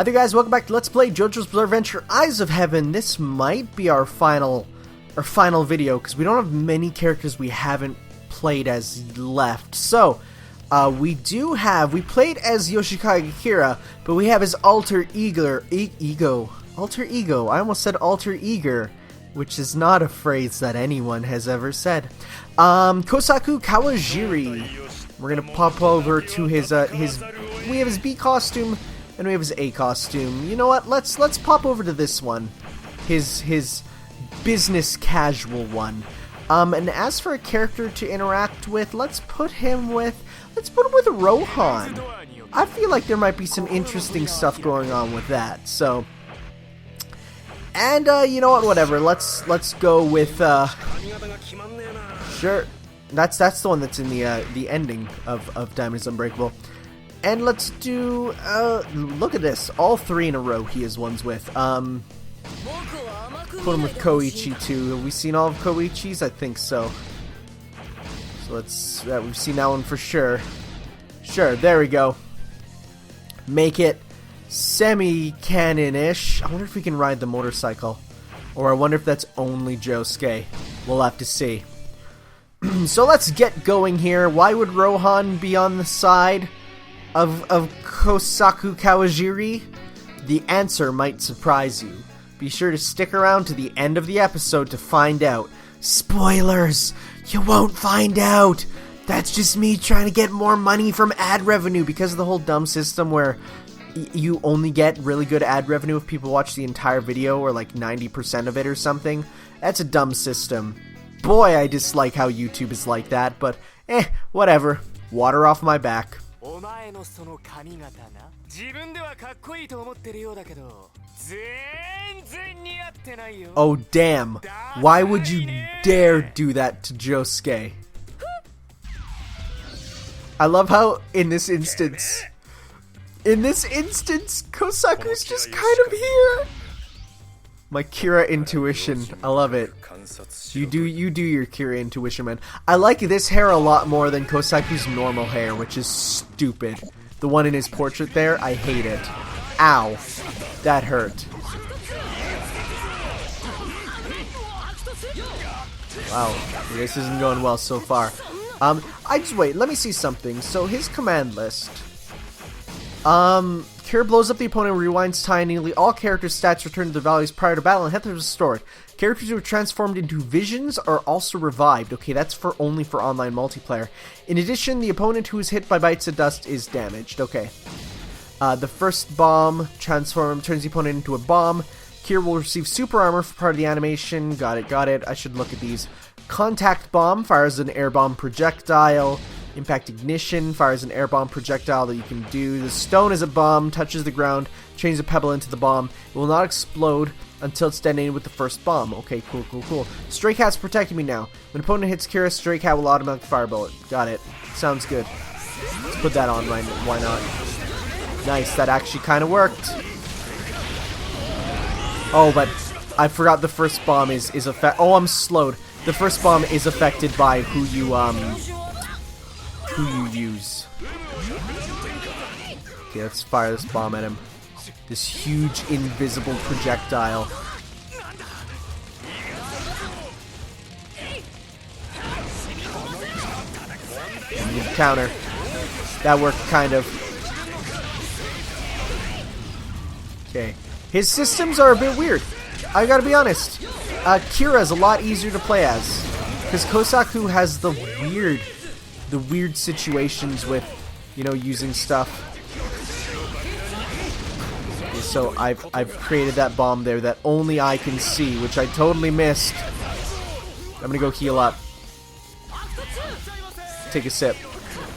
Hi there guys, welcome back to Let's Play JoJo's Bizarre Adventure Eyes of Heaven. This might be our final video, because we don't have many characters we haven't played as left. So, we played as Yoshikage Kira, but we have his alter ego, I almost said alter ego, which is not a phrase that anyone has ever said. Kosaku Kawajiri. We're gonna pop over to we have his B costume, and we have his A costume. You know what? Let's pop over to this one, his business casual one. And as for a character to interact with, let's put him with Rohan. I feel like there might be some interesting stuff going on with that. So, and you know what? Whatever. Let's go with sure. That's the one that's in the ending of Diamond is Unbreakable. And let's do, look at this. All three in a row he is ones with. Put him with Koichi too. Have we seen all of Koichi's? I think so. So let's, we've seen that one for sure. Sure, there we go. Make it semi-canon-ish. I wonder if we can ride the motorcycle. Or I wonder if that's only Josuke. We'll have to see. So let's get going here. Why would Rohan be on the side of Kosaku Kawajiri? The answer might surprise you. Be sure to stick around to the end of the episode to find out. Spoilers! You won't find out! That's just me trying to get more money from ad revenue because of the whole dumb system where you only get really good ad revenue if people watch the entire video or like 90% of it or something. That's a dumb system. Boy, I dislike how YouTube is like that, but whatever. Water off my back. Oh damn, why would you dare do that to Josuke? I love how in this instance, Kosaku's just kind of here. My Kira intuition, I love it. You do your Kira intuition, man. I like this hair a lot more than Kosaku's normal hair, which is stupid. The one in his portrait there, I hate it. Ow. That hurt. Wow, this isn't going well so far. Wait, let me see something. So his command list. Kira blows up the opponent, rewinds time, nearly all character stats return to their values prior to battle, and health is restored. Characters who are transformed into visions are also revived. Okay, that's only for online multiplayer. In addition, the opponent who is hit by bites of dust is damaged. Okay. The first bomb turns the opponent into a bomb. Kira will receive super armor for part of the animation. Got it. I should look at these. Contact bomb fires an air bomb projectile. Impact ignition fires an air bomb projectile that you can do. The stone is a bomb, touches the ground, changes a pebble into the bomb. It will not explode until it's detonated with the first bomb. Okay, cool. Stray Cat's protecting me now. When an opponent hits Kira, Stray Cat will automatically fire a bullet. Got it. Sounds good. Let's put that on right now. Why not? Nice, that actually kind of worked. Oh, but I forgot the first bomb is oh, I'm slowed. The first bomb is affected by who you use. Okay, let's fire this bomb at him. This huge invisible projectile. And counter. That worked kind of. Okay. His systems are a bit weird. I gotta be honest. Kira is a lot easier to play as. Because Kosaku has the weird situations with, you know, using stuff. Okay, so I've created that bomb there that only I can see, which I totally missed. I'm gonna go heal up. Take a sip.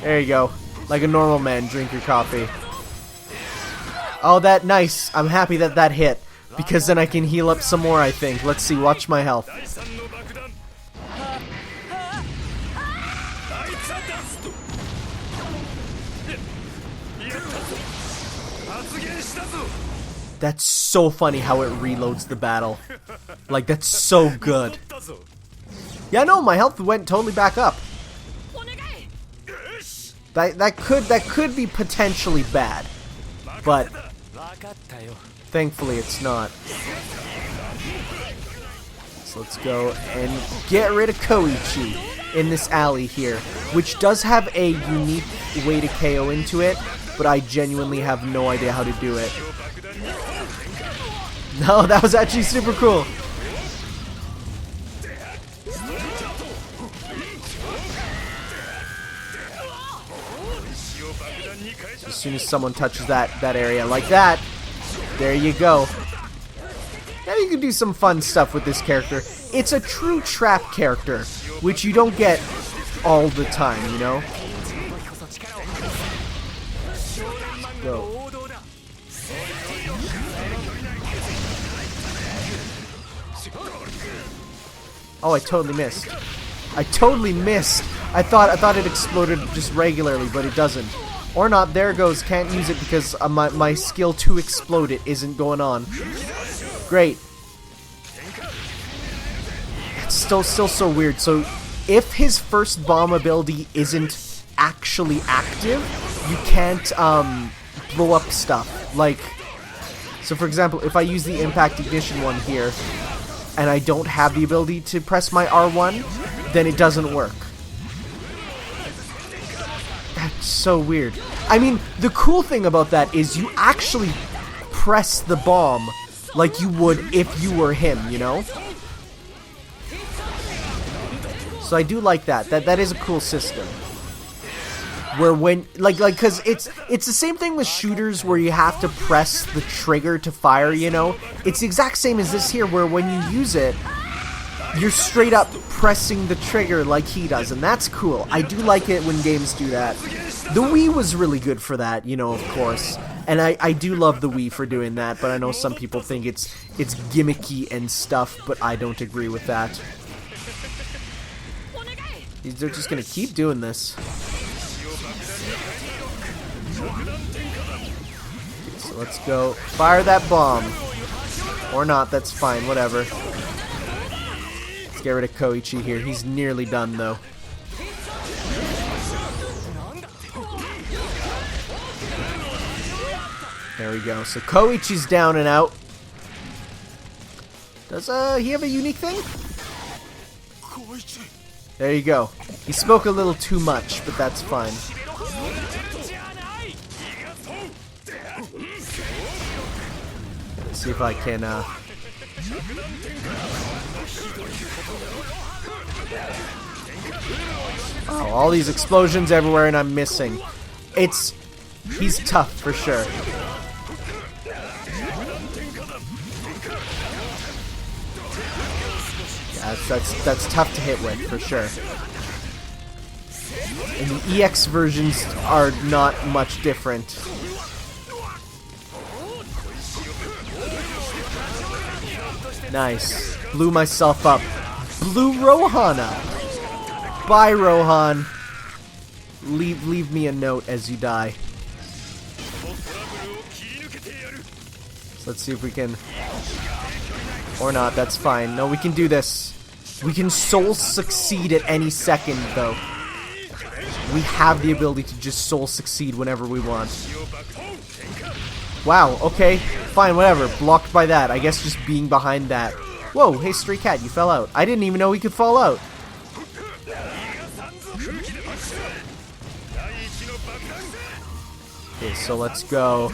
There you go. Like a normal man, drink your coffee. Oh, that nice. I'm happy that hit. Because then I can heal up some more, I think. Let's see, watch my health. That's so funny how it reloads the battle. Like, that's so good. Yeah, no, my health went totally back up. That could be potentially bad. But Thankfully, it's not. So let's go and get rid of Koichi in this alley here, which does have a unique way to KO into it, but I genuinely have no idea how to do it. No, that was actually super cool. As soon as someone touches that area like that, there you go. Now you can do some fun stuff with this character. It's a true trap character, which you don't get all the time, you know? Go. Oh, I totally missed. I totally missed. I thought it exploded just regularly, but it doesn't. Or not. There it goes. Can't use it because my skill to explode it isn't going on. Great. It's still so weird. So, if his first bomb ability isn't actually active, you can't blow up stuff. Like, so for example, if I use the impact ignition one here, and I don't have the ability to press my R1, then it doesn't work. That's so weird. I mean, the cool thing about that is you actually press the bomb like you would if you were him, you know? So I do like that. That is a cool system. Where when, like, cause it's the same thing with shooters where you have to press the trigger to fire, you know? It's the exact same as this here, where when you use it, you're straight up pressing the trigger like he does, and that's cool. I do like it when games do that. The Wii was really good for that, you know, of course. And I do love the Wii for doing that, but I know some people think it's gimmicky and stuff, but I don't agree with that. They're just gonna keep doing this. So let's go. Fire that bomb. Or not, that's fine, whatever. Let's get rid of Koichi here. He's nearly done, though. There we go. So Koichi's down and out. Does he have a unique thing? There you go. He spoke a little too much, but that's fine. Let's see if I can, Oh, all these explosions everywhere and I'm missing. He's tough for sure. Yeah, that's tough to hit with, for sure. And the EX versions are not much different. Nice. Blew myself up. Blew Rohan up. Bye, Rohan. Leave me a note as you die. So let's see if we can... Or not, that's fine. No, we can do this. We can soul succeed at any second, though. We have the ability to just soul succeed whenever we want. Wow, okay. Fine, whatever. Blocked by that. I guess just being behind that. Whoa, hey, stray cat, you fell out. I didn't even know he could fall out. Okay, so let's go.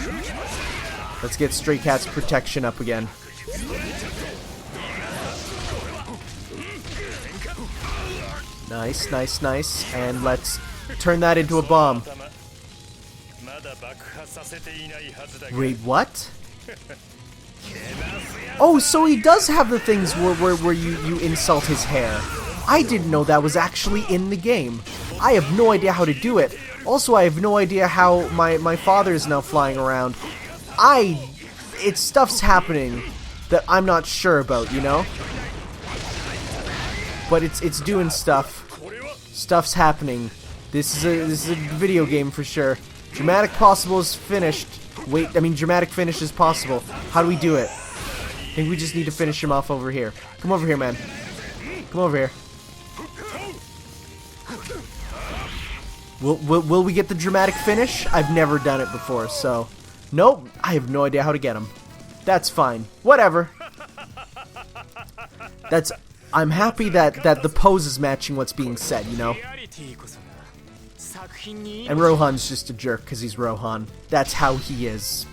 Let's get stray cat's protection up again. Nice, nice, nice. And let's turn that into a bomb. Wait, what? Oh, so he does have the things where you insult his hair. I didn't know that was actually in the game. I have no idea how to do it. Also, I have no idea how my father is now flying around. Stuff's happening that I'm not sure about, you know? But it's doing stuff. Stuff's happening. This is a video game for sure. Dramatic possible is finished. Wait, I mean dramatic finish is possible. How do we do it? I think we just need to finish him off over here. Come over here, man. Come over here. Will we get the dramatic finish? I've never done it before, so Nope, I have no idea how to get him. That's fine. Whatever. I'm happy that the pose is matching what's being said, you know? And Rohan's just a jerk because he's Rohan. That's how he is.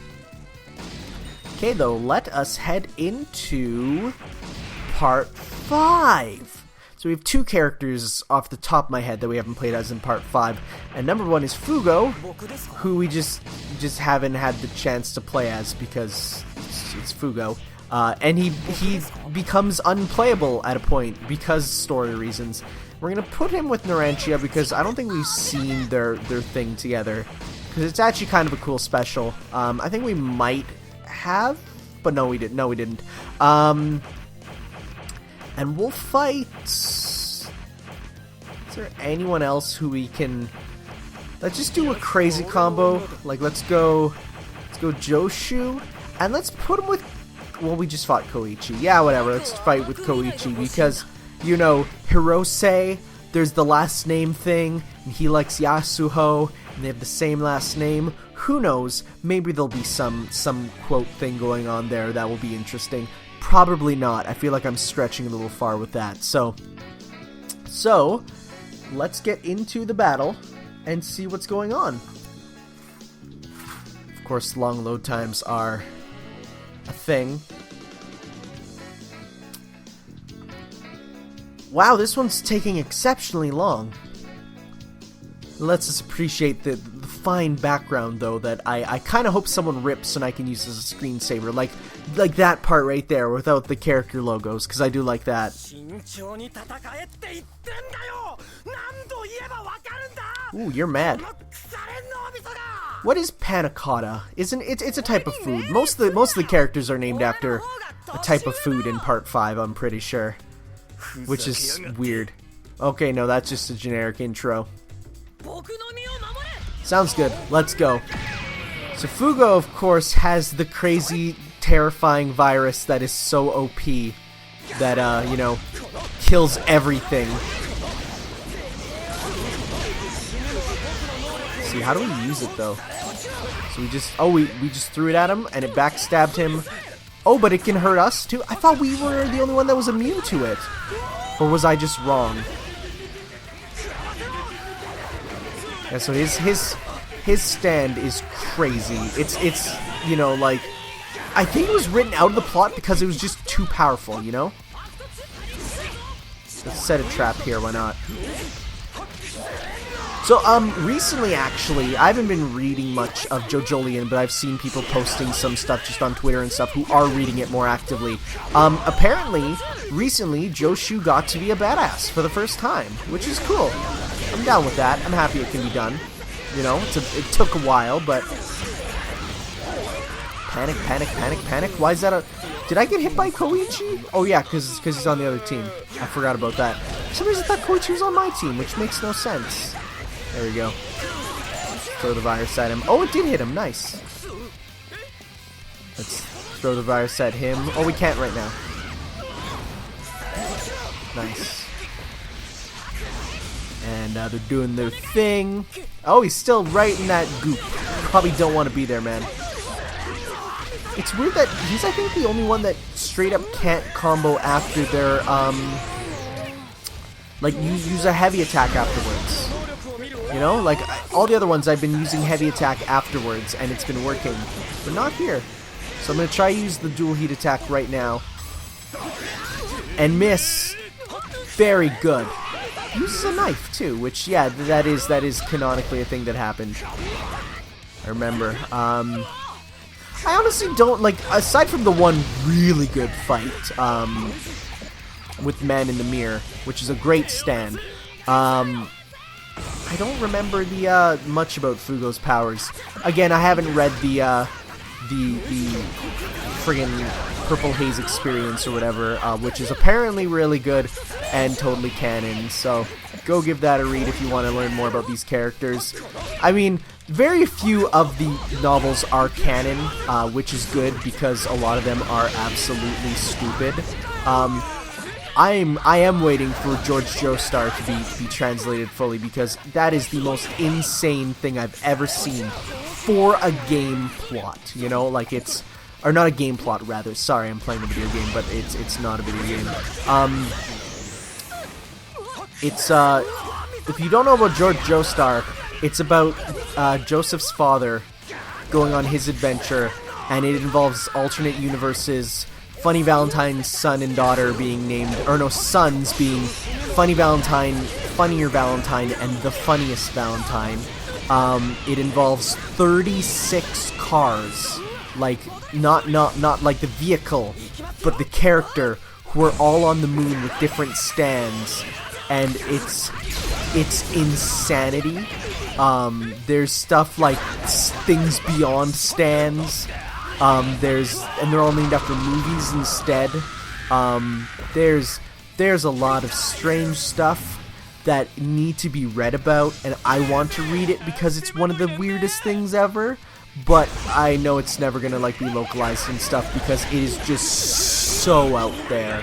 Okay, though, let us head into part 5. So we have 2 characters off the top of my head that we haven't played as in part 5. And number 1 is Fugo, who we just haven't had the chance to play as because it's Fugo. And he becomes unplayable at a point because story reasons. We're going to put him with Narancia because I don't think we've seen their thing together. Because it's actually kind of a cool special. I think we might have, but no we didn't. No, we didn't. And we'll fight... Is there anyone else who we can... Let's just do a crazy combo. Like, let's go Joshu. And let's put him with... Well, we just fought Koichi. Yeah, whatever. Let's fight with Koichi because, you know, Hirose, there's the last name thing, and he likes Yasuho, and they have the same last name. Who knows? Maybe there'll be some quote thing going on there that will be interesting. Probably not. I feel like I'm stretching a little far with that. So let's get into the battle and see what's going on. Of course, long load times are a thing. Wow, this one's taking exceptionally long. Let's just appreciate the fine background, though, that I kind of hope someone rips and I can use as a screensaver. Like that part right there without the character logos, because I do like that. Ooh, you're mad. What is panna cotta? It's a type of food. Most of the characters are named after a type of food in part 5, I'm pretty sure. Which is weird. Okay, no, that's just a generic intro. Sounds good. Let's go. So Fugo, of course, has the crazy, terrifying virus that is so OP that, you know, kills everything. Let's see, how do we use it, though? So we just threw it at him, and it backstabbed him. Oh, but it can hurt us, too? I thought we were the only one that was immune to it. Or was I just wrong? Yeah, so his stand is crazy. It's you know, like, I think it was written out of the plot because it was just too powerful, you know? Let's set a trap here, why not? So, recently, actually, I haven't been reading much of JoJolian, but I've seen people posting some stuff just on Twitter and stuff who are reading it more actively. Apparently, recently, Joshu got to be a badass for the first time, which is cool. I'm down with that. I'm happy it can be done. You know, it took a while, but... Panic, panic, panic, panic. Why is that a... Did I get hit by Koichi? Oh, yeah, because he's on the other team. I forgot about that. For some reason I thought Koichi was on my team, which makes no sense. There we go. Throw the virus at him. Oh, it did hit him. Nice. Let's throw the virus at him. Oh, we can't right now. Nice. And they're doing their thing. Oh, he's still right in that goop. Probably don't want to be there, man. It's weird that he's, I think, the only one that straight up can't combo after their, like, you use a heavy attack afterwards. You know, like, all the other ones I've been using heavy attack afterwards, and it's been working. But not here. So I'm going to try to use the dual heat attack right now. And miss. Very good. Uses a knife, too, which, yeah, that is canonically a thing that happened. I remember. I honestly don't, like, aside from the one really good fight, with Man in the Mirror, which is a great stand, I don't remember the much about Fugo's powers. Again, I haven't read the friggin' Purple Haze Experience or whatever, which is apparently really good and totally canon. So go give that a read if you want to learn more about these characters. I mean, very few of the novels are canon, which is good because a lot of them are absolutely stupid. I am waiting for George Joestar to be translated fully because that is the most insane thing I've ever seen. for a game plot, you know, like it's, or not a game plot rather, sorry, I'm playing a video game, but it's not a video game. It's, if you don't know about Joestar, it's about Joseph's father going on his adventure, and it involves alternate universes, Funny Valentine's son and daughter being named, or no, sons being Funny Valentine, Funnier Valentine, and the Funniest Valentine. It involves 36 cars, like, not like the vehicle, but the character, who are all on the moon with different stands, and it's insanity. There's stuff like things beyond stands. And they're all named after movies instead. There's a lot of strange stuff that need to be read about, and I want to read it because it's one of the weirdest things ever, but I know it's never gonna like be localized and stuff because it is just so out there.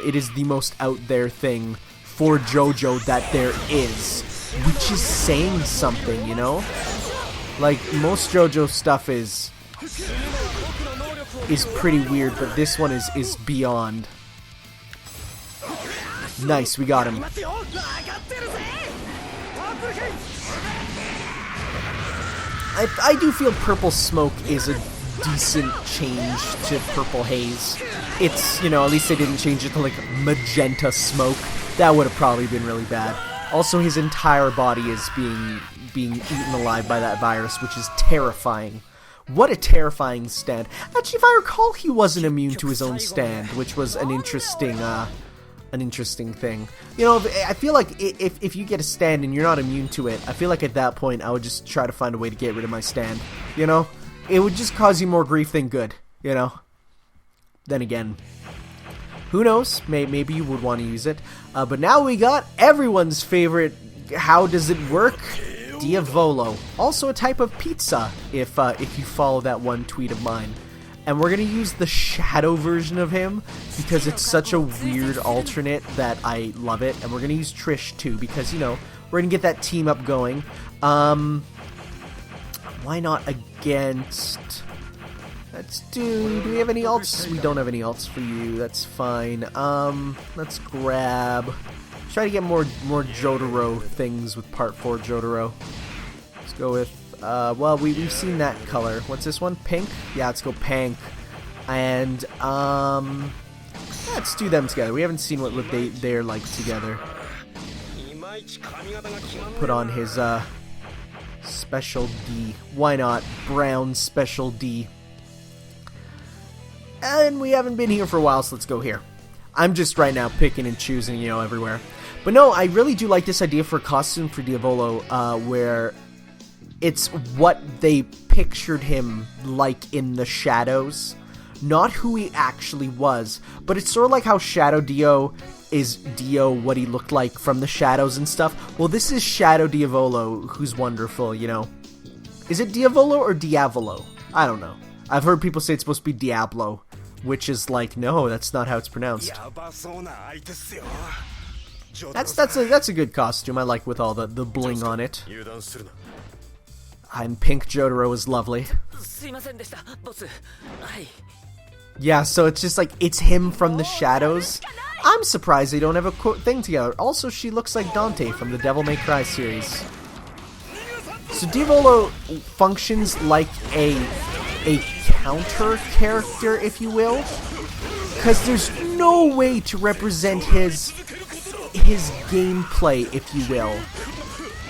It is the most out there thing for JoJo that there is, which is saying something, you know? Like, most JoJo stuff is pretty weird, but this one is beyond. Nice, we got him. I do feel Purple Smoke is a decent change to Purple Haze. It's, you know, at least they didn't change it to like Magenta Smoke. That would have probably been really bad. Also, his entire body is being eaten alive by that virus, which is terrifying. What a terrifying stand. Actually, if I recall, he wasn't immune to his own stand, which was an interesting thing. You know, I feel like if you get a stand and you're not immune to it, I feel like at that point I would just try to find a way to get rid of my stand. You know? It would just cause you more grief than good, you know? Then again, who knows? Maybe you would want to use it. But now we got everyone's favorite, how does it work? Diavolo, also a type of pizza, if you follow that one tweet of mine. And we're gonna use the shadow version of him because it's such a weird alternate that I love it. And we're gonna use Trish too because, you know, we're gonna get that team up going. Why not against? Let's do we have any alts? We don't have any alts for you. That's fine. Let's grab. Try to get more Jotaro things with Part 4 Jotaro. Let's go with, well, we've seen that color. What's this one? Pink? Yeah, let's go pink. And, let's do them together. We haven't seen what they're like together. Put on his, Special D. Why not? Brown Special D. And we haven't been here for a while, so let's go here. I'm just right now picking and choosing, you know, everywhere. But no, I really do like this idea for a costume for Diavolo, where it's what they pictured him like in the shadows, not who he actually was. But it's sort of like how Shadow Dio is Dio, what he looked like from the shadows and stuff. Well, this is Shadow Diavolo, who's wonderful, you know. Is it Diavolo or Diavolo? I don't know. I've heard people say it's supposed to be Diablo, which is like, no, that's not how it's pronounced. That's a good costume. I like with all the bling on it. And pink Jotaro is lovely. Yeah, so it's just like, it's him from the shadows. I'm surprised they don't have a thing together. Also, she looks like Dante from the Devil May Cry series. So Diavolo functions like a counter character, if you will, because there's no way to represent his gameplay, if you will.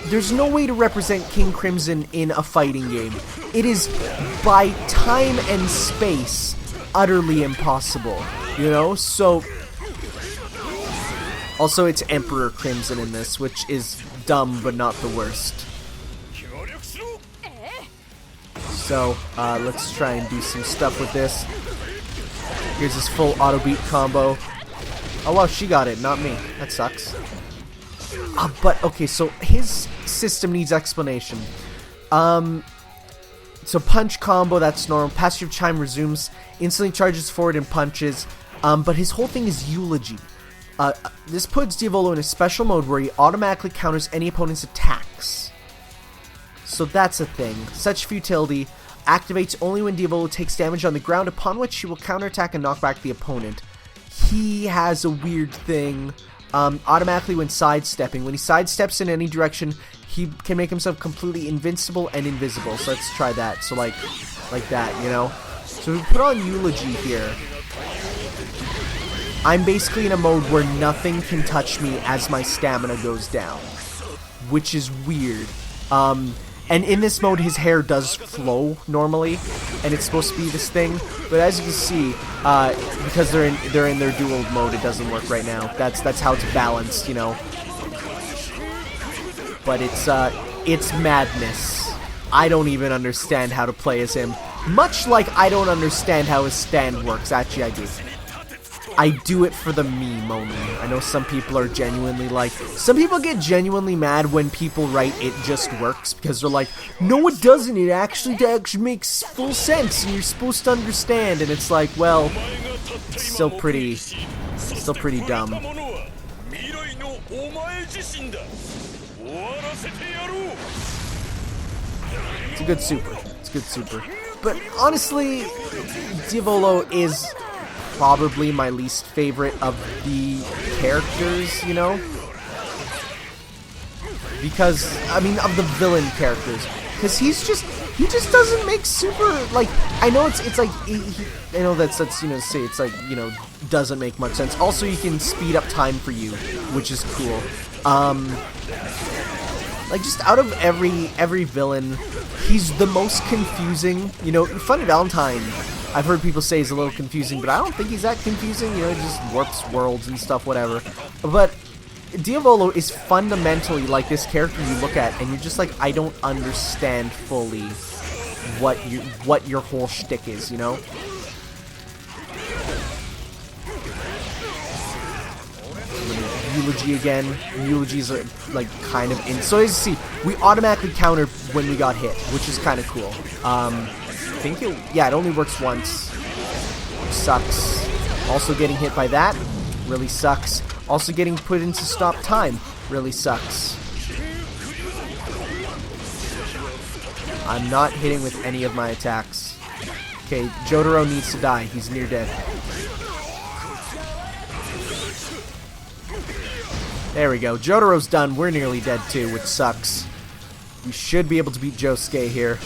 There's no way to represent King Crimson in a fighting game. It is, by time and space, utterly impossible, you know? So, also it's Emperor Crimson in this, which is dumb but not the worst. So, let's try and do some stuff with this. Here's his full auto beat combo. Oh wow, she got it, not me. That sucks. But, okay, so his system needs explanation. So punch combo, that's normal. Passive chime resumes, instantly charges forward and punches. But his whole thing is eulogy. This puts Diavolo in a special mode where he automatically counters any opponent's attacks. So that's a thing. Such futility activates only when Diolo takes damage on the ground, upon which he will counterattack and knock back the opponent. He has a weird thing, automatically when sidestepping. When he sidesteps in any direction, he can make himself completely invincible and invisible. So let's try that. So like that, you know? So we put on Eulogy here. I'm basically in a mode where nothing can touch me as my stamina goes down, which is weird. And in this mode, his hair does flow normally, and it's supposed to be this thing. But as you can see, because they're in their dual mode, it doesn't work right now. That's how it's balanced, you know. But it's madness. I don't even understand how to play as him. Much like I don't understand how his stand works. Actually, I do. I do it for the meme only. I know some people are genuinely like... Some people get genuinely mad when people write "it just works" because they're like, no it doesn't, it actually makes full sense and you're supposed to understand. And it's like, well, it's still pretty dumb. It's a good super. It's a good super. But honestly, Diolo is probably my least favorite of the characters, you know? Because, I mean, of the villain characters. Because he just doesn't make super, like, I know it's like, I know that's, you know, say it's like, you know, doesn't make much sense. Also, you can speed up time for you, which is cool. Like, just out of every villain, he's the most confusing, you know. Funny Valentine, I've heard people say he's a little confusing, but I don't think he's that confusing, you know, he just warps worlds and stuff, whatever. But Diolo is fundamentally like this character you look at, and you're just like, I don't understand fully what your whole shtick is, you know? Eulogy again. Eulogies are like kind of in. So as you see, we automatically counter when we got hit, which is kind of cool. I think it only works once. Sucks. Also getting hit by that really sucks. Also getting put into stop time really sucks. I'm not hitting with any of my attacks. Okay, Jotaro needs to die. He's near dead. There we go. Jotaro's done. We're nearly dead too, which sucks. We should be able to beat Josuke here.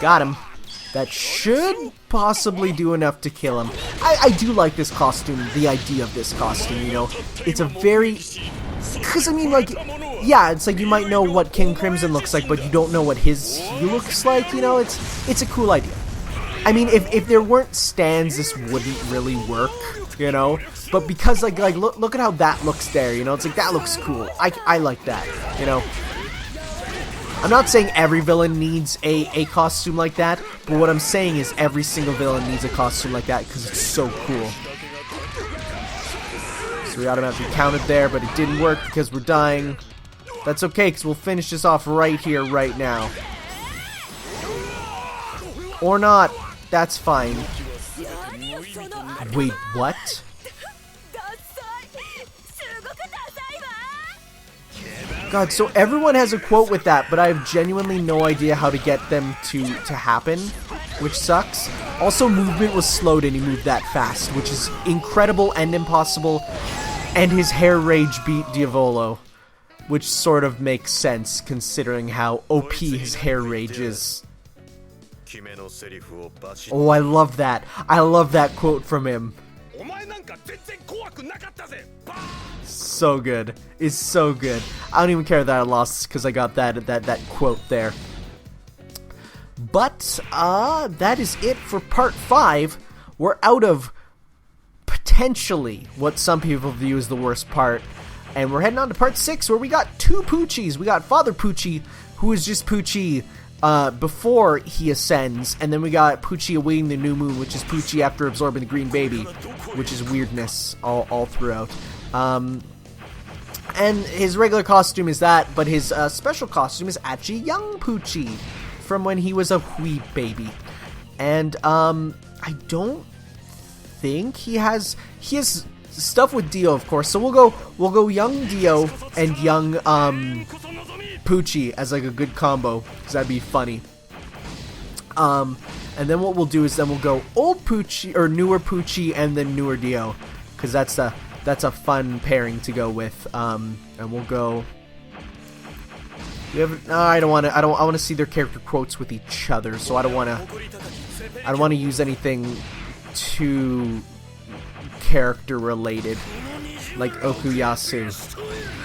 Got him. That should possibly do enough to kill him. I do like this costume, the idea of this costume, you know. It's a very... Because, I mean, like, yeah, it's like you might know what King Crimson looks like, but you don't know what he looks like, you know? It's a cool idea. I mean, if there weren't stands, this wouldn't really work, you know? But because, like look at how that looks there, you know? It's like, that looks cool. I like that, you know? I'm not saying every villain needs a costume like that, but what I'm saying is every single villain needs a costume like that because it's so cool. So we automatically counted there, but it didn't work because we're dying. That's okay, because we'll finish this off right here, right now. Or not. That's fine. Wait, what? God, so everyone has a quote with that, but I have genuinely no idea how to get them to happen, which sucks. Also, movement was slowed and he moved that fast, which is incredible and impossible, and his hair rage beat Diolo, which sort of makes sense considering how OP his hair rage is. Oh, I love that. I love that quote from him. So good. It's so good. I don't even care that I lost because I got that quote there. But that is it for part 5. We're out of potentially what some people view as the worst part, and we're heading on to part 6 where we got 2 Puccis. We got Father Pucci, who is just Pucci before he ascends, and then we got Pucci awaiting the new moon, which is Pucci after absorbing the green baby, which is weirdness all throughout. And his regular costume is that, but his special costume is actually young Pucci from when he was a wee baby. And I don't think he has stuff with Dio, of course. So we'll go young Dio and young Pucci as like a good combo, because that'd be funny. And then what we'll do is then we'll go old Pucci or newer Pucci and then newer Dio, because that's a fun pairing to go with. And we'll go. No, I don't want to. I want to see their character quotes with each other, so I don't want to use anything too character related, like Okuyasu,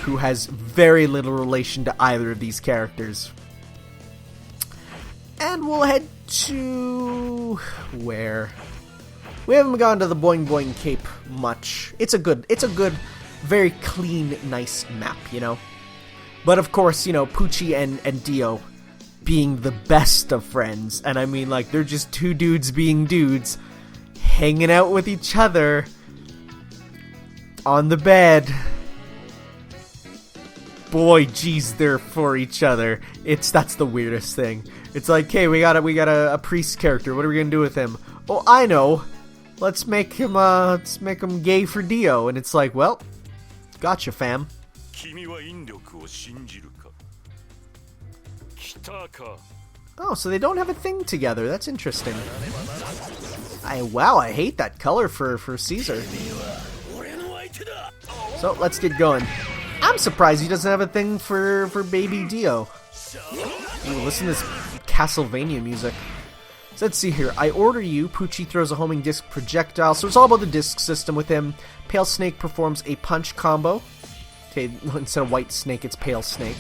who has very little relation to either of these characters. And we'll head to where we haven't gone to the Boing Boing Cape much. It's a good, very clean, nice map, you know. But of course, you know, Pucci and Dio being the best of friends, and I mean, like, they're just two dudes being dudes, hanging out with each other on the bed. Boy, geez, they're for each other. That's the weirdest thing. It's like, hey, we got a priest character. What are we gonna do with him? Oh, I know. Let's make him gay for Dio. And it's like, well, gotcha, fam. Oh, so they don't have a thing together. That's interesting. Wow, I hate that color for Caesar. So let's get going. I'm surprised he doesn't have a thing for baby Dio. Ooh, listen to this Castlevania music. So let's see here. I order you. Pucci throws a homing disc projectile. So it's all about the disc system with him. Pale Snake performs a punch combo. Okay, instead of White Snake, it's Pale Snake.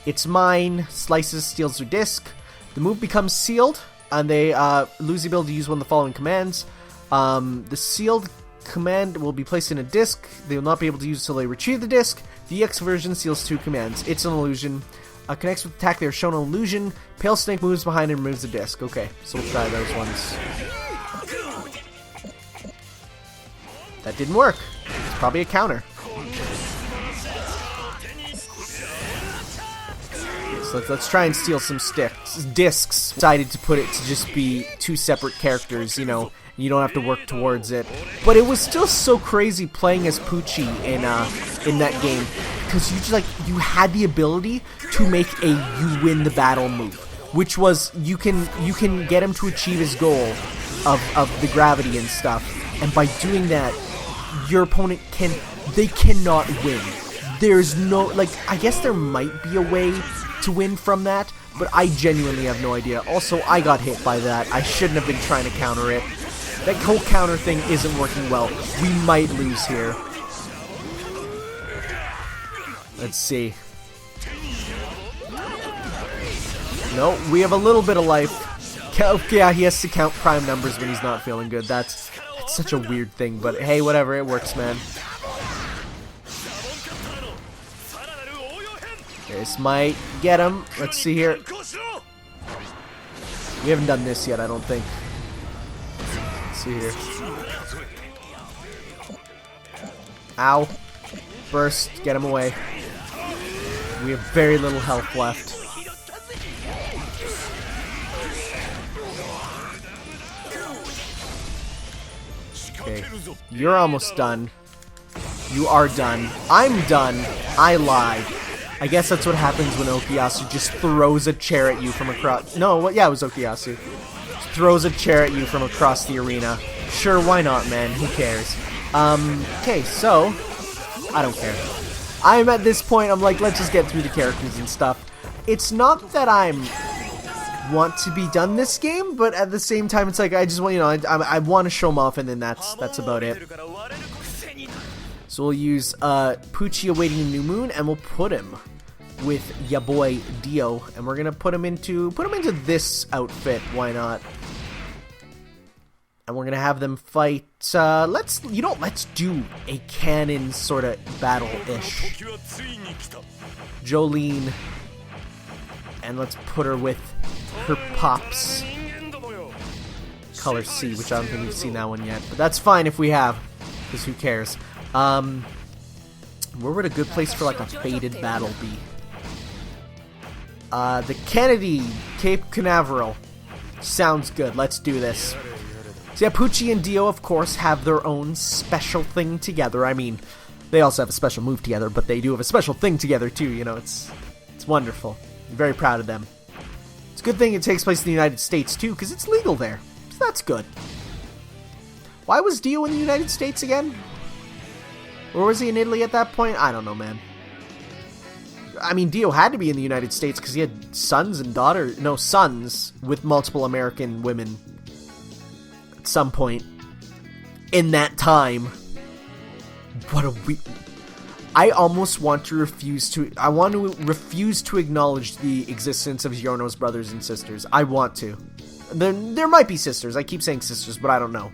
It's mine. Slices, steals their disc. The move becomes sealed, and they lose the ability to use one of the following commands. The sealed command will be placed in a disc. They will not be able to use it until they retrieve the disc. The EX version seals 2 commands. It's an illusion. Connects with attack. They are shown an illusion. Pale Snake moves behind and removes the disc. Okay, so we'll try those ones. That didn't work. It's probably a counter. So let's try and steal some discs. Decided to put it to just be 2 separate characters, you know. You don't have to work towards it. But it was still so crazy playing as Pucci in that game, because you had the ability to make a you win the battle move, which was you can get him to achieve his goal of the gravity and stuff, and by doing that, your opponent cannot win. There's no, like, I guess there might be a way to win from that, but I genuinely have no idea. Also, I got hit by that. I shouldn't have been trying to counter it. That whole counter thing isn't working well. We might lose here. Let's see. No, we have a little bit of life. Yeah, he has to count prime numbers when he's not feeling good. That's such a weird thing, but hey, whatever, it works, man. This might get him. Let's see here. We haven't done this yet, I don't think. Let's see here. Ow. Burst. Get him away. We have very little health left. Okay. You're almost done. You are done. I'm done. I lied. I guess that's what happens when Okuyasu just throws a chair at you from across... No, yeah, it was Okuyasu. Just throws a chair at you from across the arena. Sure, why not, man? Who cares? Okay, so... I don't care. I'm at this point, I'm like, let's just get through the characters and stuff. It's not that want to be done this game, but at the same time, it's like, I just want, you know, I want to show them off, and then that's about it. So we'll use Pucci awaiting a new moon, and we'll put him with ya boy Dio, and we're gonna put him into this outfit. Why not? And we're gonna have them fight. Let's do a canon sort of battle-ish. Jolene, and let's put her with her pops. Color C, which I don't think we've seen that one yet, but that's fine if we have, because who cares? Where would a good place for like a faded battle be? The Kennedy, Cape Canaveral. Sounds good. Let's do this. So yeah, Pucci and DIO, of course, have their own special thing together. I mean, they also have a special move together, but they do have a special thing together too, you know, it's wonderful. I'm very proud of them. It's a good thing it takes place in the United States too, because it's legal there. So that's good. Why was DIO in the United States again? Or was he in Italy at that point? I don't know, man. I mean, DIO had to be in the United States because he had sons and daughters. No, sons with multiple American women at some point in that time. What a we. I almost want to refuse to. I want to refuse to acknowledge the existence of Giorno's brothers and sisters. I want to. There might be sisters. I keep saying sisters, but I don't know.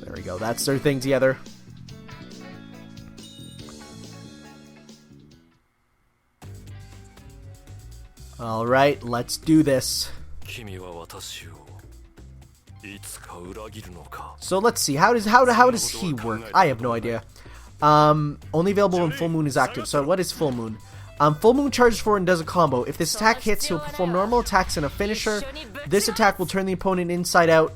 There we go. That's their thing together. All right, let's do this. So let's see. How does he work? I have no idea. Only available when full moon is active. So what is full moon? Full moon charges forward and does a combo. If this attack hits, he'll perform normal attacks and a finisher. This attack will turn the opponent inside out.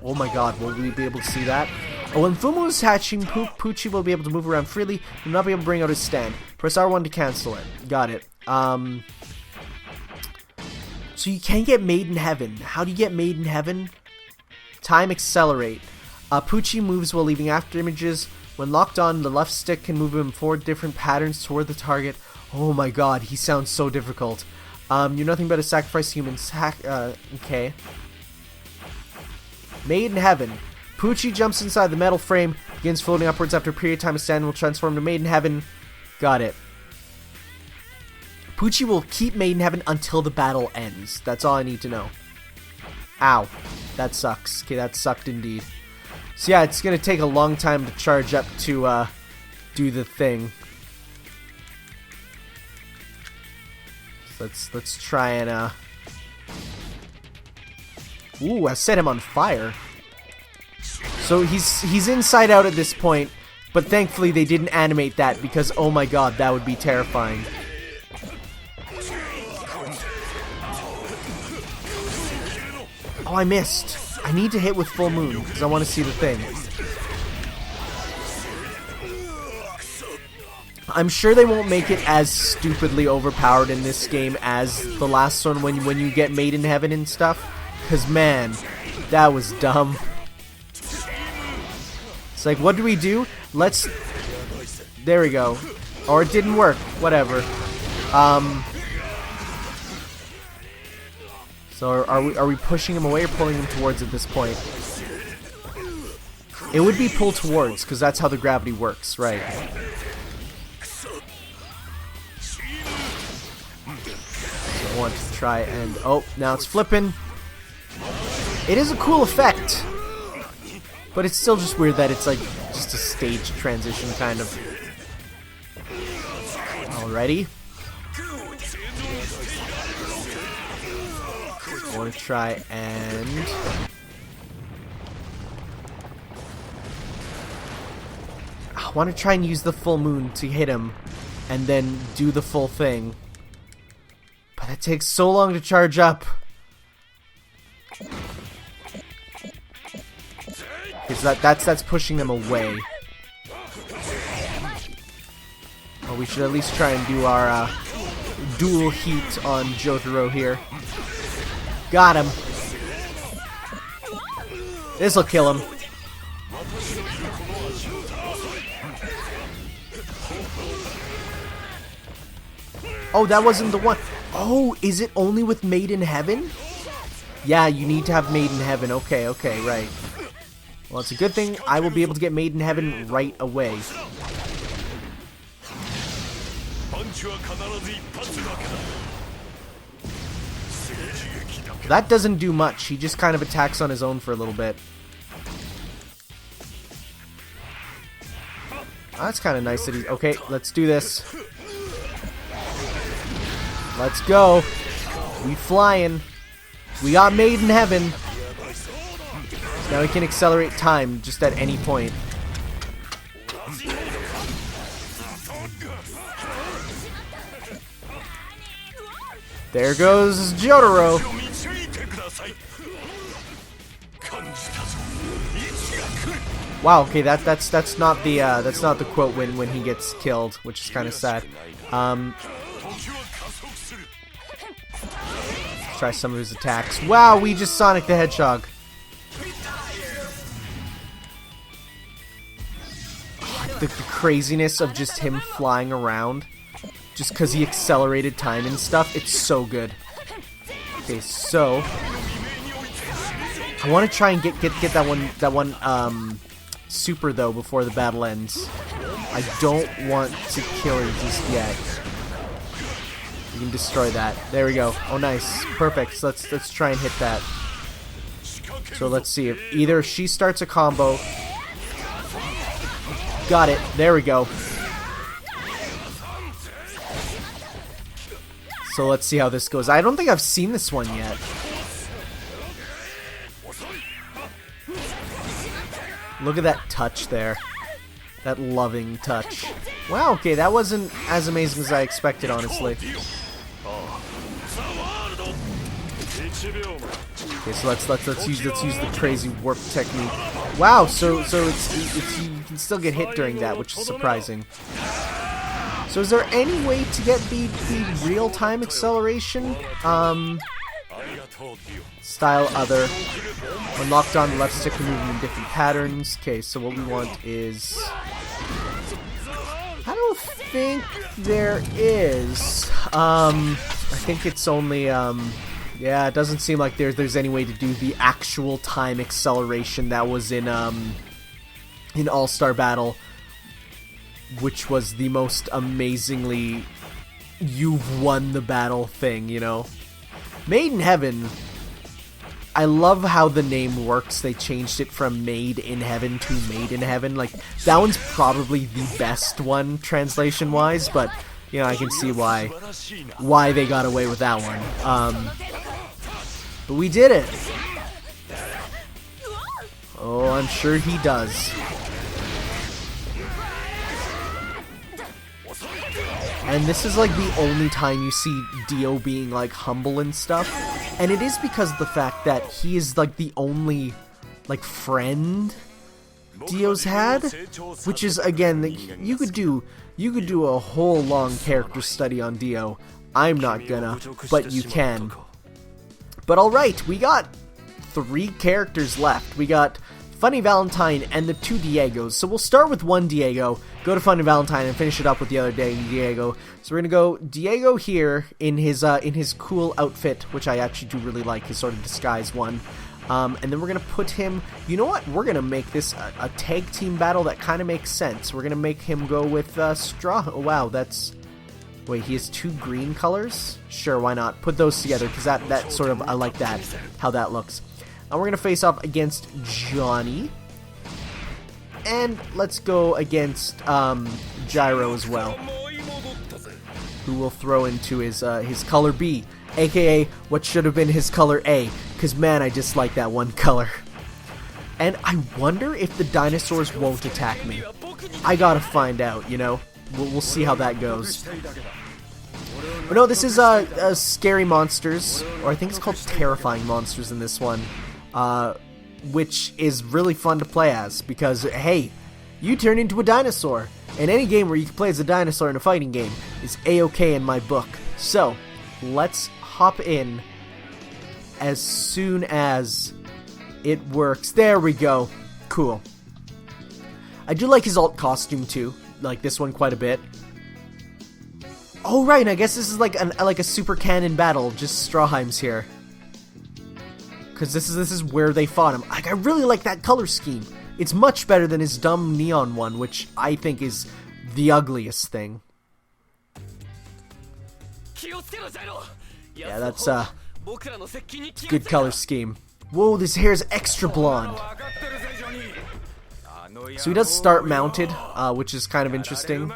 Oh my god, will we be able to see that? When full moon is hatching, Pucci will be able to move around freely. He will not be able to bring out his stand. Press R1 to cancel it. Got it. So you can get Made in Heaven. How do you get Made in Heaven? Time Accelerate. Pucci moves while leaving after images. When locked on, the left stick can move him in 4 different patterns toward the target. Oh my god, he sounds so difficult. You're nothing but a sacrificed human. Okay. Made in Heaven. Pucci jumps inside the metal frame, begins floating upwards after a period of time. His stand will transform to Made in Heaven. Got it. Pucci will keep Made in Heaven until the battle ends. That's all I need to know. Ow. That sucks. Okay, that sucked indeed. So yeah, it's going to take a long time to charge up to do the thing. So let's try and Ooh, I set him on fire. So he's inside out at this point, but thankfully they didn't animate that because oh my god, that would be terrifying. Oh, I missed. I need to hit with full moon because I want to see the thing. I'm sure they won't make it as stupidly overpowered in this game as the last one when you get Made in Heaven and stuff. Because, man, that was dumb. It's like, what do we do? Let's... There we go. Or it didn't work. Whatever. So are we pushing him away or pulling him towards at this point? It would be pull towards, because that's how the gravity works, right? So I want to try and... Oh, now it's flipping. It is a cool effect. But it's still just weird that it's like just a stage transition, kind of. Alrighty. I want to try and... I want to try and use the full moon to hit him and then do the full thing. But that takes so long to charge up. So that's pushing them away. Well, we should at least try and do our dual heat on Jotaro here. Got him. This'll kill him. Oh, that wasn't the one. Oh, is it only with Made in Heaven? Yeah, you need to have Made in Heaven. Okay, right. Well, it's a good thing I will be able to get Made in Heaven right away. That doesn't do much. He just kind of attacks on his own for a little bit. Oh, that's kind of nice that he's... Okay, let's do this. Let's go. We flying. We got Made in Heaven. So now we can accelerate time just at any point. There goes Jotaro. Wow, okay, that's not the quote when he gets killed, which is kind of sad. Try some of his attacks. Wow, we just Sonic the Hedgehog. The craziness of just him flying around, just because he accelerated time and stuff. It's so good. Okay, so I want to try and get that one super though before the battle ends. I don't want to kill her just yet. You can destroy that. There we go. Oh, nice. Perfect. So let's try and hit that. So let's see if either she starts a combo. Got it. There we go. So let's see how this goes. I don't think I've seen this one yet. Look at that touch there. That loving touch. Wow, okay, that wasn't as amazing as I expected, honestly. Okay, so let's use the crazy warp technique. Wow, so it's you can still get hit during that, which is surprising. So is there any way to get the real-time acceleration? Style other. When locked on, the left stick can move in different patterns. Okay, so what we want is... I don't think there is. I think it's only, yeah, it doesn't seem like there's any way to do the actual time acceleration that was in All-Star Battle, which was the most amazingly you've won the battle thing, you know? Made in Heaven, I love how the name works. They changed it from Made in Heaven to Made in Heaven. Like, that one's probably the best one translation-wise, but, you know, I can see why they got away with that one. But we did it. Oh, I'm sure he does. And this is like the only time you see Dio being like humble and stuff. And it is because of the fact that he is like the only like friend Dio's had, which is again, you could do a whole long character study on Dio. I'm not gonna, but you can. But alright, we got 3 characters left. We got Funny Valentine and the 2 Diegos. So we'll start with one Diego, go to Funny Valentine, and finish it up with the other Diego. So we're gonna go Diego here in his cool outfit, which I actually do really like, his sort of disguise one. And then we're gonna put him. You know what? We're gonna make this a tag team battle that kind of makes sense. We're gonna make him go with Straw. Oh, wow, that's. Wait, he has 2 green colors? Sure, why not? Put those together because that sort of I like that how that looks. And we're going to face off against Johnny. And let's go against Gyro as well, who will throw into his color B, aka what should have been his color A, because man, I dislike that one color. And I wonder if the dinosaurs won't attack me. I gotta find out, you know? We'll see how that goes. But no, this is Scary Monsters, or I think it's called Terrifying Monsters in this one. Which is really fun to play as, because, hey, you turn into a dinosaur. And any game where you can play as a dinosaur in a fighting game is A-okay in my book. So, let's hop in as soon as it works. There we go. Cool. I do like his alt costume, too. Like this one quite a bit. Oh, right, I guess this is like a super canon battle, just Strawheim's here. Because this is where they fought him. Like, I really like that color scheme. It's much better than his dumb neon one, which I think is the ugliest thing. Yeah, that's good color scheme. Whoa, this hair's extra blonde. So he does start mounted, which is kind of interesting.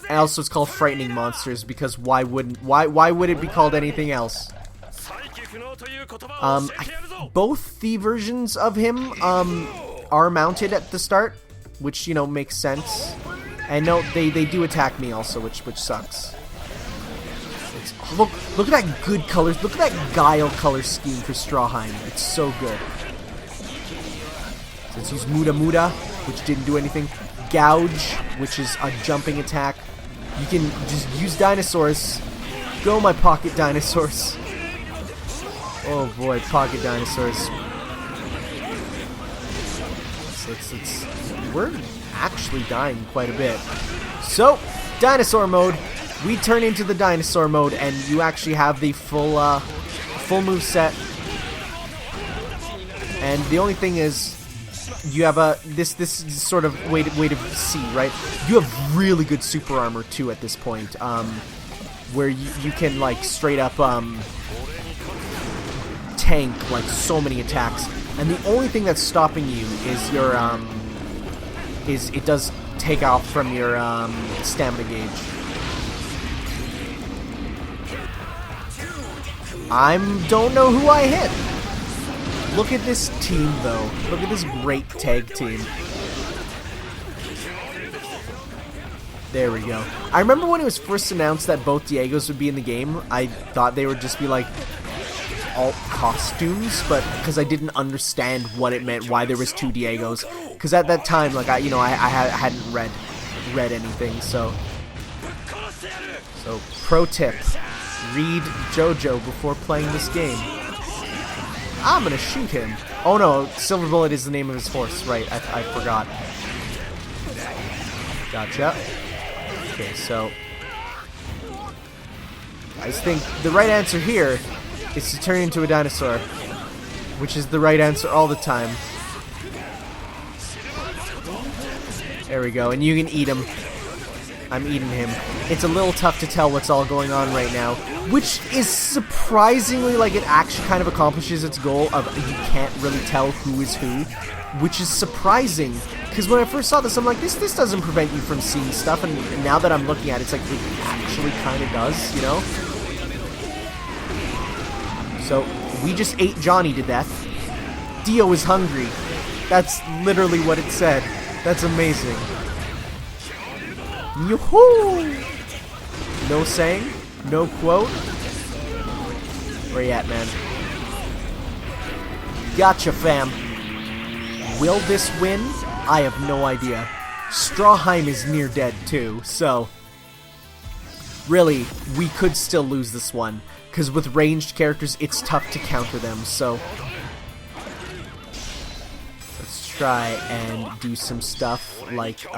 And also it's called Frightening Monsters, because why would it be called anything else? Both the versions of him are mounted at the start, which, you know, makes sense. And no, they do attack me also, which sucks. perfect. Oh, look at that good colors. Look at that Guile color scheme for Strawheim. It's so good. So let's use Muda Muda, which didn't do anything. Gouge, which is a jumping attack. You can just use dinosaurs. Go, my pocket dinosaurs. Oh boy, pocket dinosaurs. We're actually dying quite a bit. So, dinosaur mode. We turn into the dinosaur mode, and you actually have the full move set. And the only thing is, you have this sort of way to see, right? You have really good super armor too at this point, where you can like straight up tank like so many attacks. And the only thing that's stopping you is your it does take off from your stamina gauge. Don't know who I hit. Look at this team, though. Look at this great tag team. There we go. I remember when it was first announced that both Diegos would be in the game, I thought they would just be like alt costumes, but because I didn't understand what it meant, why there was two Diegos. Because at that time, like I hadn't read anything. So pro tip: read JoJo before playing this game. I'm gonna shoot him. Oh no, Silver Bullet is the name of his horse. Right, I forgot. Gotcha. Okay, so I think the right answer here is to turn into a dinosaur, which is the right answer all the time. There we go, and you can eat him. I'm eating him. It's a little tough to tell what's all going on right now, which is surprisingly, like, it actually kind of accomplishes its goal of you can't really tell who is who, which is surprising, because when I first saw this, I'm like, this doesn't prevent you from seeing stuff, and now that I'm looking at it, it's like, it actually kind of does, you know? So, we just ate Johnny to death. Dio is hungry. That's literally what it said. That's amazing. Yoo-hoo! No saying, no quote. Where you at, man? Gotcha, fam. Will this win? I have no idea. Strawheim is near dead too, so really, we could still lose this one, because with ranged characters, it's tough to counter them, so let's try and do some stuff like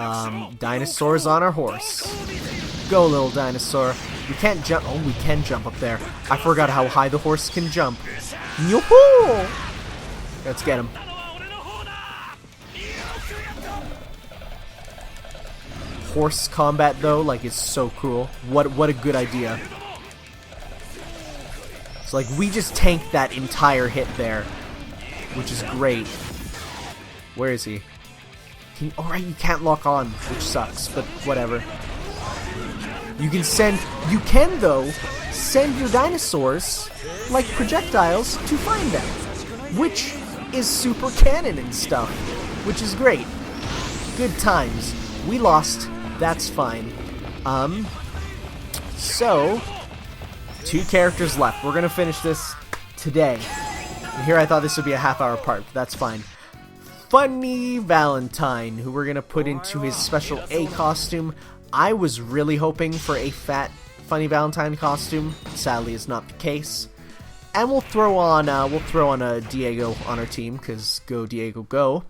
dinosaurs on our horse. Go, little dinosaur. We can't jump. Oh, we can jump up there. I forgot how high the horse can jump. Yoo-hoo! Let's get him. Horse combat, though, like, is so cool. What a good idea. So, like, we just tanked that entire hit there, which is great. Where is he? Oh, right, you can't lock on, which sucks, but whatever. You can, though, send your dinosaurs, like projectiles, to find them, which is super canon and stuff, which is great. Good times. We lost, that's fine. So, 2 characters left. We're gonna finish this today. And here I thought this would be a half-hour part, but that's fine. Funny Valentine, who we're gonna put into his special A costume. I was really hoping for a fat Funny Valentine costume. Sadly, it's not the case. And we'll throw on a Diego on our team, because go Diego go.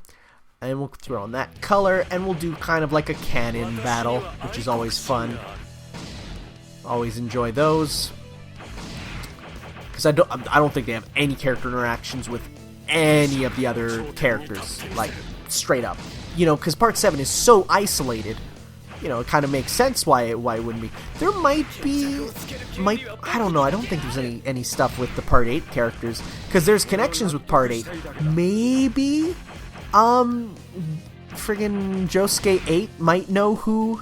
And we'll throw on that color, and we'll do kind of like a cannon battle, which is always fun. Always enjoy those. Because I don't think they have any character interactions with any of the other characters, like straight up. You know, because Part 7 is so isolated. You know, it kind of makes sense why it wouldn't be. There might I don't know. I don't think there's any stuff with the Part 8 characters, because there's connections with Part 8. Maybe friggin' Josuke 8 might know who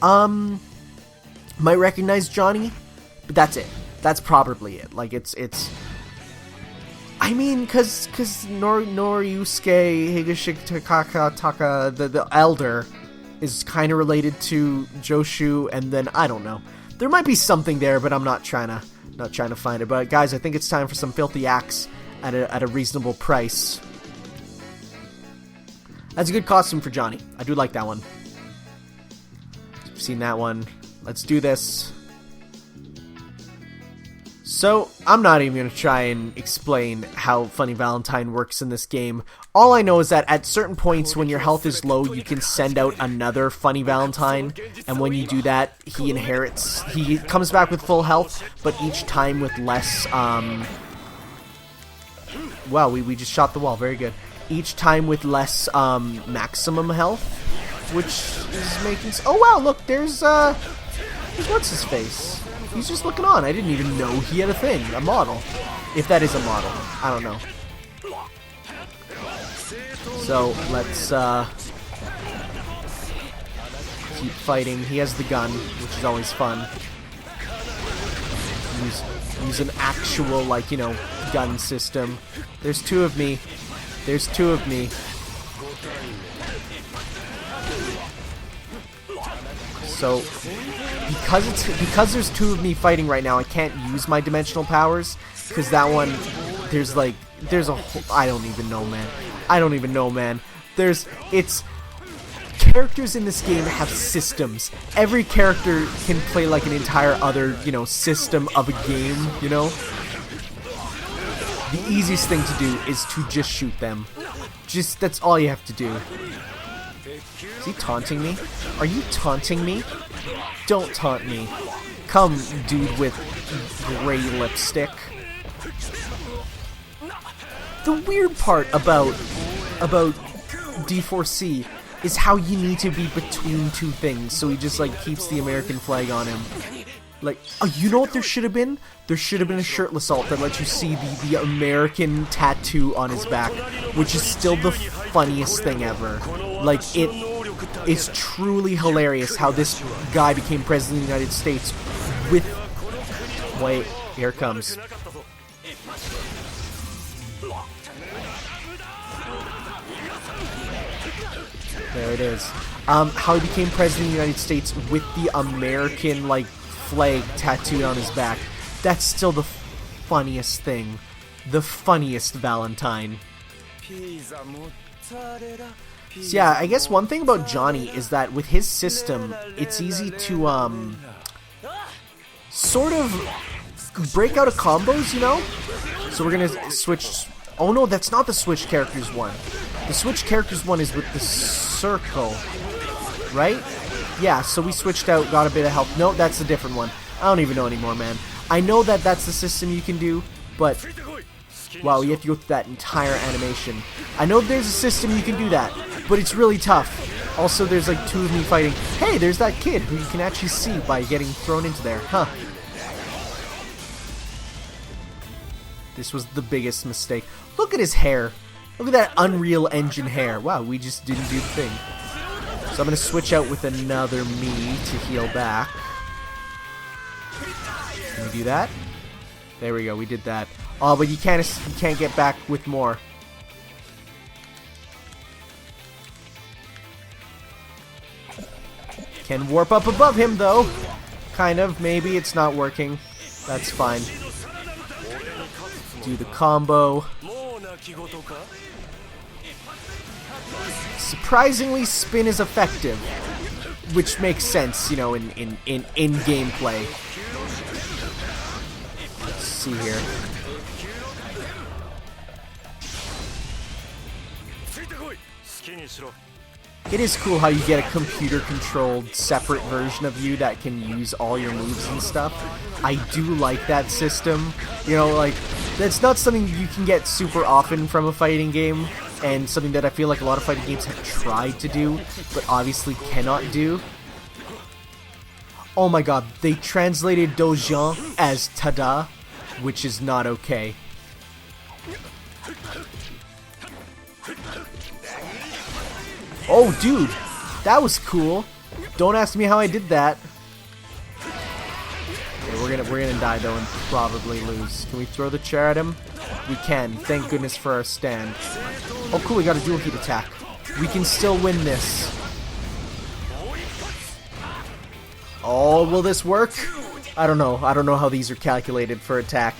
might recognize Johnny, but that's it. That's probably it. Like, it's I mean, cause Noriyusuke Higashitaka, the elder, is kind of related to Joshu, and then I don't know. There might be something there, but I'm not trying to find it. But guys, I think it's time for some filthy axe at a reasonable price. That's a good costume for Johnny. I do like that one. I've seen that one. Let's do this. So, I'm not even going to try and explain how Funny Valentine works in this game. All I know is that at certain points when your health is low, you can send out another Funny Valentine, and when you do that, he comes back with full health, but each time with less, wow, we just shot the wall, very good. Each time with less, maximum health, which is making... Oh wow, look, there's what's his face? He's just looking on. I didn't even know he had a thing, a model. If that is a model. I don't know. So, let's keep fighting. He has the gun, which is always fun. Use an actual, like, you know, gun system. There's two of me. There's two of me. So, because there's two of me fighting right now, I can't use my dimensional powers, because that one, there's a whole, I don't even know, man. It's, characters in this game have systems. Every character can play like an entire other, you know, system of a game, you know? The easiest thing to do is to just shoot them. That's all you have to do. Is he taunting me? Are you taunting me? Don't taunt me. Come, dude with gray lipstick. The weird part about D4C is how you need to be between two things, so he just, like, keeps the American flag on him. Like, oh, you know what there should have been? There should have been a shirtless alt that lets you see the American tattoo on his back, which is still the funniest thing ever. Like, it's truly hilarious how this guy became president of the United States with... Wait, here it comes. There it is. How he became president of the United States with the American, like, flag tattooed on his back. That's still the funniest thing. The funniest Valentine. So yeah, I guess one thing about Johnny is that with his system, it's easy to, sort of break out of combos, you know? So we're gonna switch... Oh no, that's not the switch characters one. The switch characters one is with the circle, right? Yeah, so we switched out, got a bit of help. No, that's a different one. I don't even know anymore, man. I know that that's the system you can do, but... Wow, you have to go through that entire animation. I know there's a system you can do that, but it's really tough. Also, there's like two of me fighting. Hey, there's that kid who you can actually see by getting thrown into there. Huh. This was the biggest mistake. Look at his hair. Look at that Unreal Engine hair. Wow, we just didn't do the thing. So I'm going to switch out with another me to heal back. Can we do that? There we go, we did that. Oh, but you can't get back with more. Can warp up above him, though. Kind of, maybe. It's not working. That's fine. Do the combo. Surprisingly, spin is effective, which makes sense, you know, in gameplay. Let's see here. It is cool how you get a computer-controlled separate version of you that can use all your moves and stuff. I do like that system. You know, like, that's not something you can get super often from a fighting game, and something that I feel like a lot of fighting games have tried to do, but obviously cannot do. Oh my god, they translated Dojin as Tada, which is not okay. Oh, dude, that was cool. Don't ask me how I did that. Okay, we're gonna die though and probably lose. Can we throw the chair at him? We can. Thank goodness for our stand. Oh, cool. We got a dual heat attack. We can still win this. Oh, will this work? I don't know. I don't know how these are calculated for attack.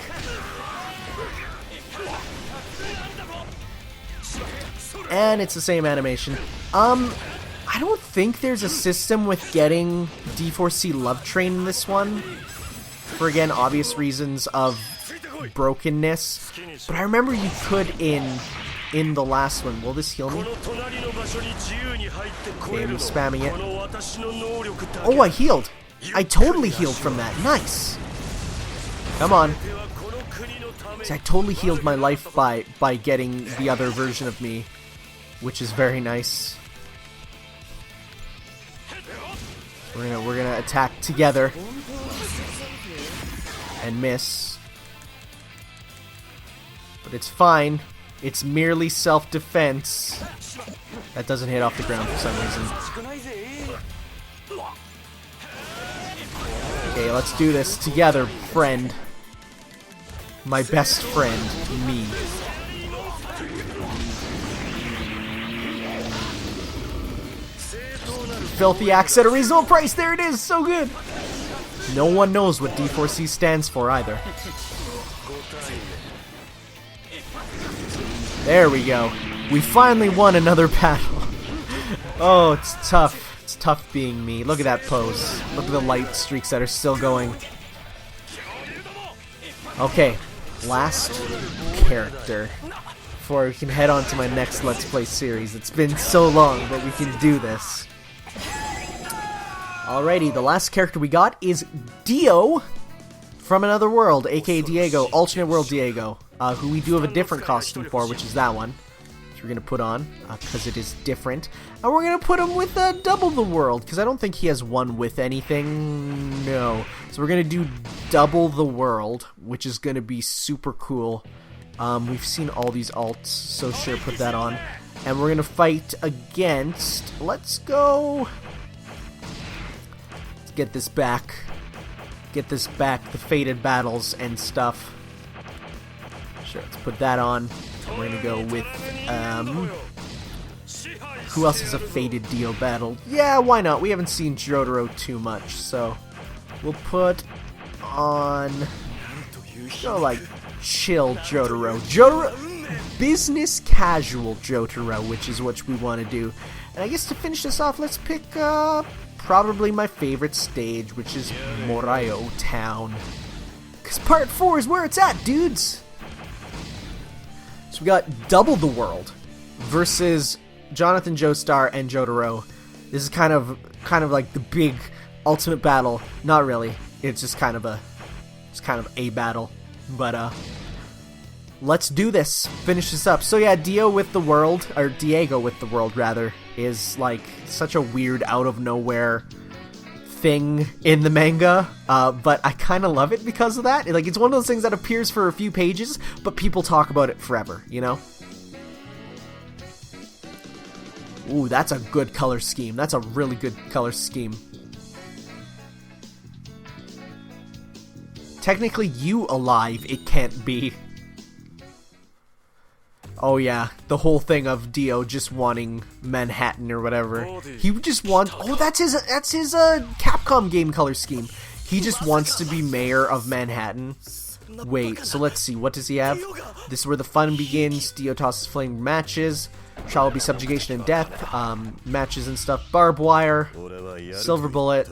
And it's the same animation. I don't think there's a system with getting D4C Love Train in this one. For, again, obvious reasons of brokenness. But I remember you could in the last one. Will this heal me? Okay, I'm spamming it. Oh, I healed! I totally healed from that. Nice! Come on. See, I totally healed my life by getting the other version of me, which is very nice. We're gonna attack together and miss, but it's fine. It's merely self-defense. That doesn't hit off the ground for some reason. Okay, let's do this together, friend. My best friend, me. Filthy axe at a reasonable price. There it is. So good. No one knows what D4C stands for either. There we go. We finally won another battle. Oh, it's tough. It's tough being me. Look at that pose. Look at the light streaks that are still going. Okay, last character before we can head on to my next Let's Play series. It's been so long, but we can do this. Alrighty, the last character we got is Dio from Another World, aka Diego, Alternate World Diego, who we do have a different costume for, which is that one, which we're going to put on, because it is different. And we're going to put him with Double the World, because I don't think he has one with anything. No. So we're going to do Double the World, which is going to be super cool. We've seen all these alts, so sure, put that on. And we're going to fight against, let's go... Get this back. Get this back. The Fated Battles and stuff. Sure, let's put that on. We're gonna go with, who else is a Fated Dio battle? Yeah, why not? We haven't seen Jotaro too much, so we'll put on, like, chill Jotaro. Business casual Jotaro, which is what we want to do. And I guess to finish this off, let's pick, probably my favorite stage, which is Morayo Town. Because part 4 is where it's at, dudes! So we got Double the World versus Jonathan Joestar and Jotaro. This is kind of like the big ultimate battle. Not really. It's just kind of a battle. But let's do this. Finish this up. So yeah, Diego with the world, rather, is like such a weird out of nowhere thing in the manga, but I kind of love it because of that. Like, it's one of those things that appears for a few pages, but people talk about it forever, you know? Ooh, that's a good color scheme. That's a really good color scheme. Technically, you alive, it can't be. Oh yeah, the whole thing of Dio just wanting Manhattan or whatever. He just wants... Oh, that's his Capcom game color scheme. He just wants to be mayor of Manhattan. Wait, so let's see. What does he have? This is where the fun begins. Dio tosses flame matches. Trial will be subjugation and death. Matches and stuff. Barbed wire. Silver bullet.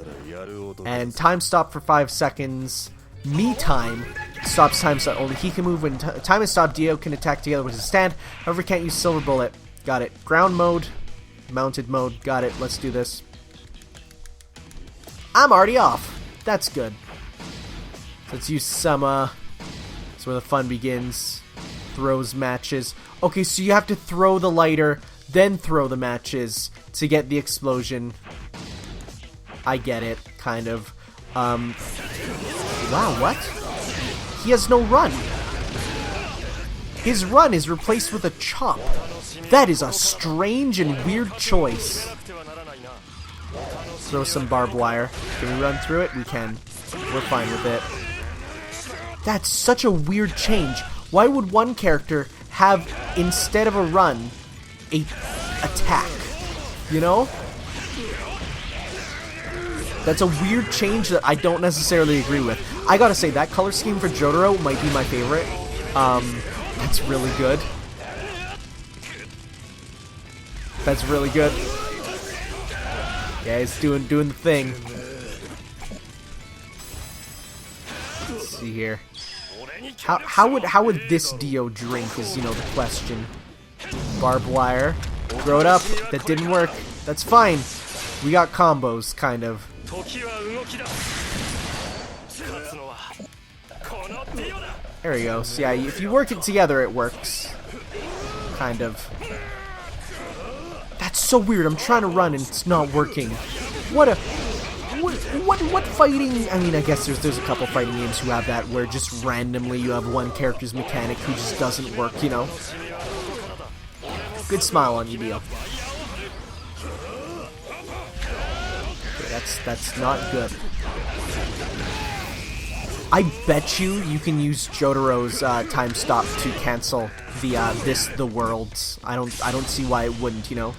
And time stop for 5 seconds. Me time stops time stop. Only he can move when time is stopped. Dio can attack together with his stand. However, can't use silver bullet. Got it. Ground mode, mounted mode. Got it. Let's do this. I'm already off. That's good. Let's use some. That's where the fun begins. Throws matches. Okay, so you have to throw the lighter, then throw the matches to get the explosion. I get it, kind of. Wow, what? He has no run. His run is replaced with a chop. That is a strange and weird choice. Throw some barbed wire. Can we run through it? We can. We're fine with it. That's such a weird change. Why would one character have, instead of a run, a attack? You know? That's a weird change that I don't necessarily agree with. I gotta say, that color scheme for Jotaro might be my favorite. That's really good. That's really good. Yeah, he's doing the thing. Let's see here. How would this Dio drink is, you know, the question. Barbed wire. Throw it up. That didn't work. That's fine. We got combos, kind of. There we go. So yeah, if you work it together, it works. Kind of. That's so weird. I'm trying to run and it's not working. What fighting? I mean, I guess there's a couple fighting games who have that where just randomly you have one character's mechanic who just doesn't work, you know. Good smile on you, Dio. Okay, that's not good. I bet you can use Jotaro's time stop to cancel the worlds. I don't see why it wouldn't, you know.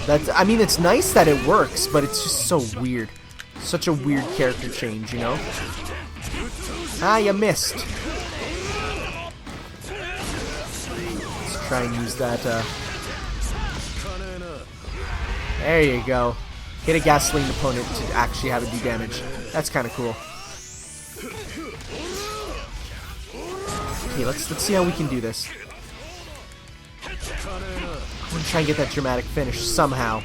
I mean, it's nice that it works, but it's just so weird. Such a weird character change, you know? Ah, you missed. Let's try and use that, There you go. Hit a gasoline opponent to actually have it do damage. That's kind of cool. Okay, let's see how we can do this. I'm gonna try and get that dramatic finish somehow.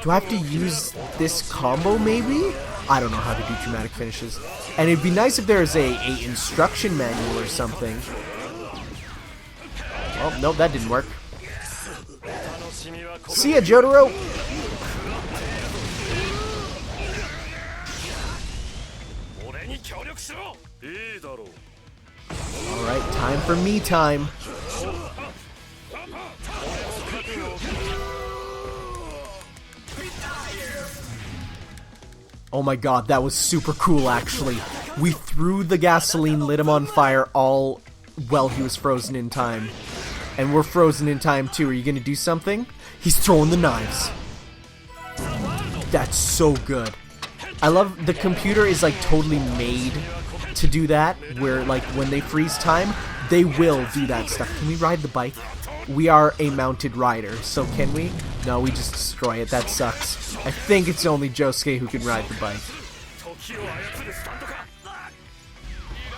Do I have to use this combo maybe? I don't know how to do dramatic finishes. And it'd be nice if there was a instruction manual or something. Oh, nope, that didn't work. See ya, Jotaro! Alright, time for me time. Oh my god, that was super cool actually. We threw the gasoline, lit him on fire all while he was frozen in time. And we're frozen in time too. Are you gonna do something? He's throwing the knives. That's so good. I love the computer is like totally made to do that, where like when they freeze time, they will do that stuff. Can we ride the bike? We are a mounted rider, so can we? No, we just destroy it. That sucks. I think it's only Josuke who can ride the bike.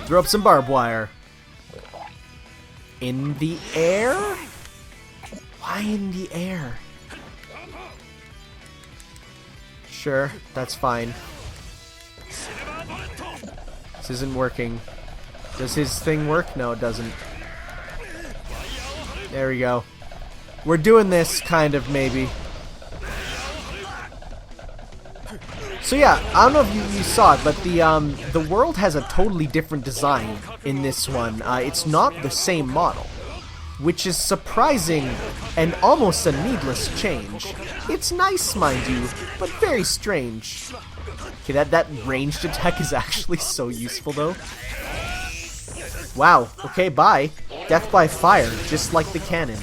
Throw up some barbed wire. In the air? Why in the air? Sure, that's fine. This isn't working. Does his thing work? No, it doesn't. There we go. We're doing this, kind of, maybe. So yeah, I don't know if you saw it, but the world has a totally different design in this one. It's not the same model, which is surprising and almost a needless change. It's nice, mind you, but very strange. Okay, that ranged attack is actually so useful, though. Wow, okay, bye. Death by fire, just like the cannon.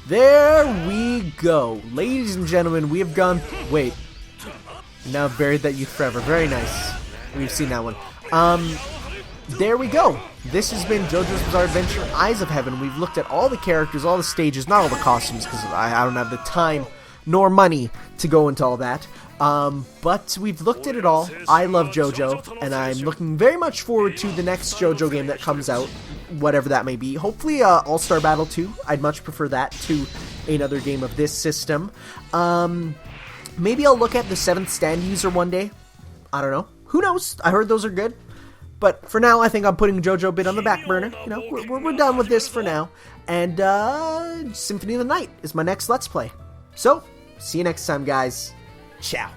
There we go. Ladies and gentlemen, we have gone... Wait. Now I've buried that youth forever. Very nice. We've seen that one. There we go. This has been JoJo's Bizarre Adventure, Eyes of Heaven. We've looked at all the characters, all the stages, not all the costumes, because I don't have the time nor money to go into all that. But we've looked at it all. I love JoJo, and I'm looking very much forward to the next JoJo game that comes out, whatever that may be. Hopefully All-Star Battle 2. I'd much prefer that to another game of this system. Maybe I'll look at the 7th Stand User one day. I don't know. Who knows? I heard those are good. But for now, I think I'm putting JoJo a bit on the back burner. You know, we're done with this for now. And Symphony of the Night is my next Let's Play. So, see you next time, guys. Ciao.